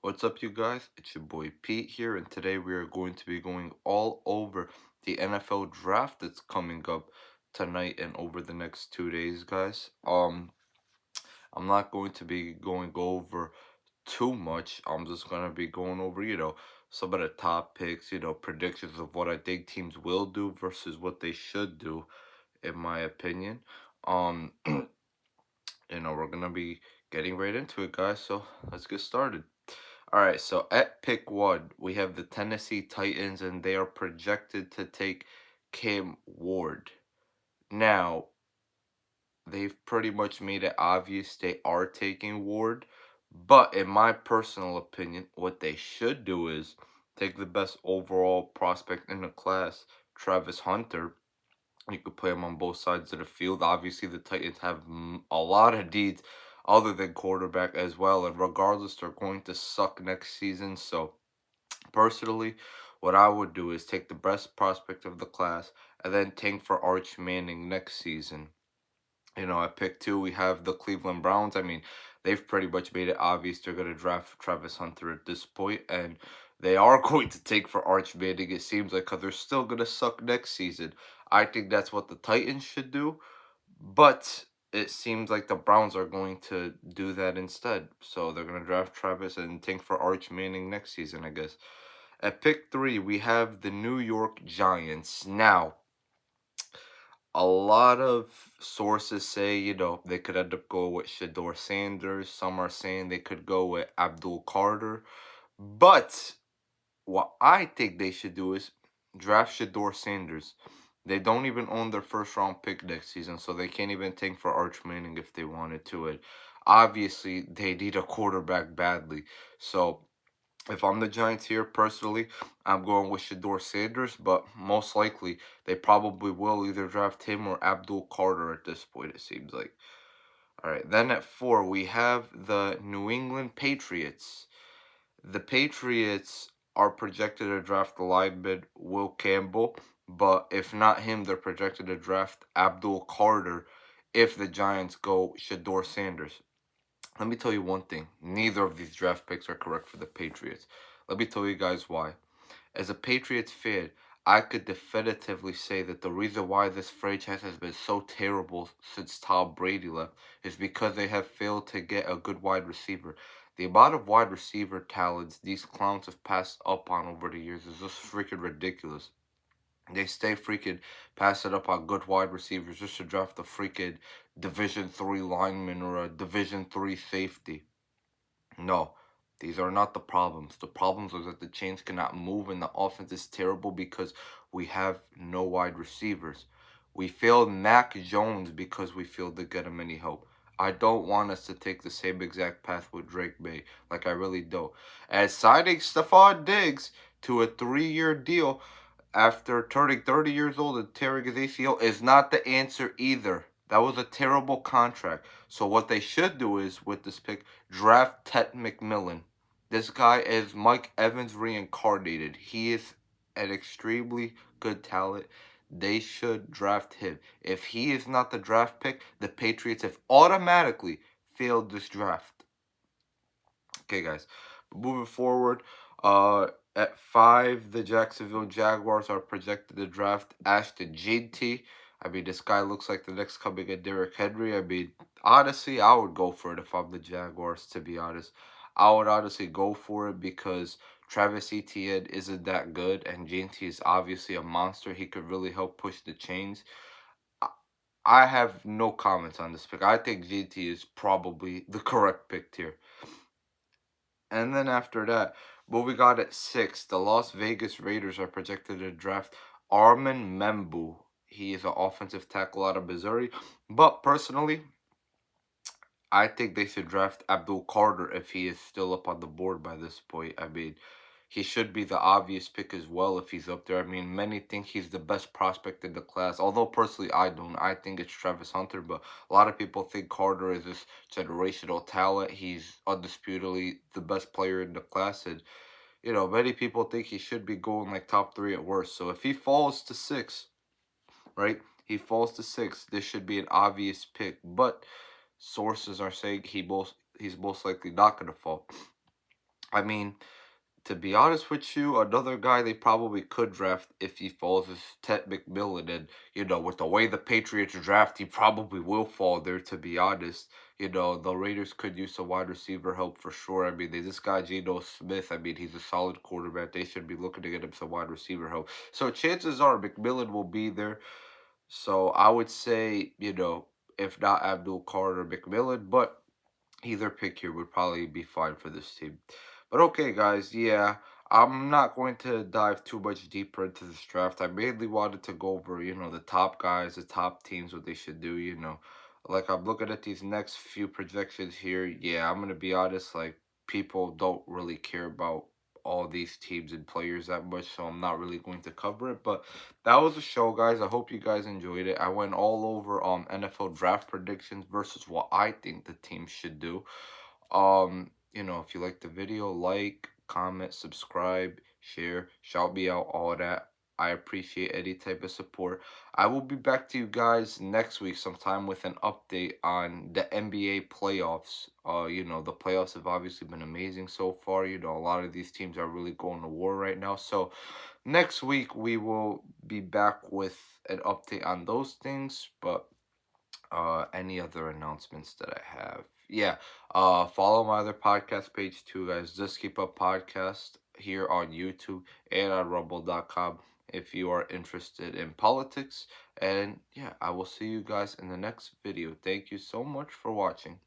What's up, you guys? It's your boy Pete here, and today we are going to be going all over the NFL draft that's coming up tonight and over the next 2 days, guys. I'm not going to be going over too much. I'm just gonna be going over, some of the top picks, predictions of what I think teams will do versus what they should do, in my opinion. Um, we're gonna be getting right into it, guys. So let's get started. All right, so at pick one, we have the Tennessee Titans, and they are projected to take Cam Ward. Now, they've pretty much made it obvious they are taking Ward, but in my personal opinion, what they should do is take the best overall prospect in the class, Travis Hunter. You could play him on both sides of the field. Obviously, the Titans have a lot of needs other than quarterback as well, and regardless, they're going to suck next season. So, personally, what I would do is take the best prospect of the class and then tank for Arch Manning next season. At pick two, we have the Cleveland Browns. I mean, they've pretty much made it obvious they're going to draft Travis Hunter at this point, and they are going to take for Arch Manning, it seems like, because they're still going to suck next season. I think that's what the Titans should do, but it seems like the Browns are going to do that instead. So they're going to draft Travis and tank for Arch Manning next season, I guess. At pick three, we have the New York Giants. Now, a lot of sources say, they could end up going with Shador Sanders. Some are saying they could go with Abdul Carter. But what I think they should do is draft Shador Sanders. They don't even own their first round pick next season, so they can't even tank for Arch Manning if they wanted to. And obviously, they need a quarterback badly. So if I'm the Giants here, personally, I'm going with Shador Sanders, but most likely they probably will either draft him or Abdul Carter at this point, it seems like. All right, then at four, we have the New England Patriots. The Patriots are projected to draft the lineman Will Campbell, but if not him, they're projected to draft Abdul Carter if the Giants go Shador Sanders. Let me tell you one thing. Neither of these draft picks are correct for the Patriots. Let me tell you guys why. As a Patriots fan, I could definitively say that the reason why this franchise has been so terrible since Tom Brady left is because they have failed to get a good wide receiver. The amount of wide receiver talents these clowns have passed up on over the years is just freaking ridiculous. They stay freaking passing up on good wide receivers just to draft a freaking Division 3 lineman or a Division 3 safety. No, these are not the problems. The problems are that the chains cannot move and the offense is terrible because we have no wide receivers. We failed Mac Jones because we failed to get him any help. I don't want us to take the same exact path with Drake May. Like, I really don't. As signing Stephon Diggs to a 3-year deal after turning 30 years old and tearing his ACL is not the answer either. That was a terrible contract. So what they should do is, with this pick, draft Ted McMillan. This guy is Mike Evans reincarnated. He is an extremely good talent. They should draft him. If he is not the draft pick, the Patriots have automatically failed this draft. Okay, guys. Moving forward, at 5, the Jacksonville Jaguars are projected to draft Ashton Jeanty. I mean, this guy looks like the next coming of Derrick Henry. I mean, honestly, I would go for it if I'm the Jaguars, to be honest. I would honestly go for it because Travis Etienne isn't that good, and Jeanty is obviously a monster. He could really help push the chains. I have no comments on this pick. I think Jeanty is probably the correct pick here. And then after that, what we got at 6, the Las Vegas Raiders are projected to draft Armin Membu. He is an offensive tackle out of Missouri. But personally, I think they should draft Abdul Carter if he is still up on the board by this point. I mean, he should be the obvious pick as well if he's up there. I mean, many think he's the best prospect in the class. Although, personally, I don't. I think it's Travis Hunter, but a lot of people think Carter is this generational talent. He's undisputedly the best player in the class. And, many people think he should be going like top 3 at worst. So if he falls to 6, right? He falls to 6. This should be an obvious pick. But sources are saying he's most likely not going to fall. I mean, to be honest with you, another guy they probably could draft if he falls is Ted McMillan. And, with the way the Patriots draft, he probably will fall there, to be honest. The Raiders could use some wide receiver help for sure. I mean, they just got Geno Smith. I mean, he's a solid quarterback. They should be looking to get him some wide receiver help. So chances are McMillan will be there. So I would say, if not Abdul Carter, McMillan, but either pick here would probably be fine for this team. But okay, guys, yeah, I'm not going to dive too much deeper into this draft. I mainly wanted to go over, the top guys, the top teams, what they should do. Like, I'm looking at these next few projections here. Yeah, I'm going to be honest, like, people don't really care about all these teams and players that much, so I'm not really going to cover it. But that was the show, guys. I hope you guys enjoyed it. I went all over NFL draft predictions versus what I think the team should do. If you like the video, like, comment, subscribe, share, shout me out, all that. I appreciate any type of support. I will be back to you guys next week sometime with an update on the NBA playoffs. The playoffs have obviously been amazing so far. A lot of these teams are really going to war right now. So next week we will be back with an update on those things. But any other announcements that I have? Yeah, follow my other podcast page too, guys. Just Keep Up Podcast here on YouTube and on rumble.com if you are interested in politics. And yeah, I will see you guys in the next video. Thank you so much for watching.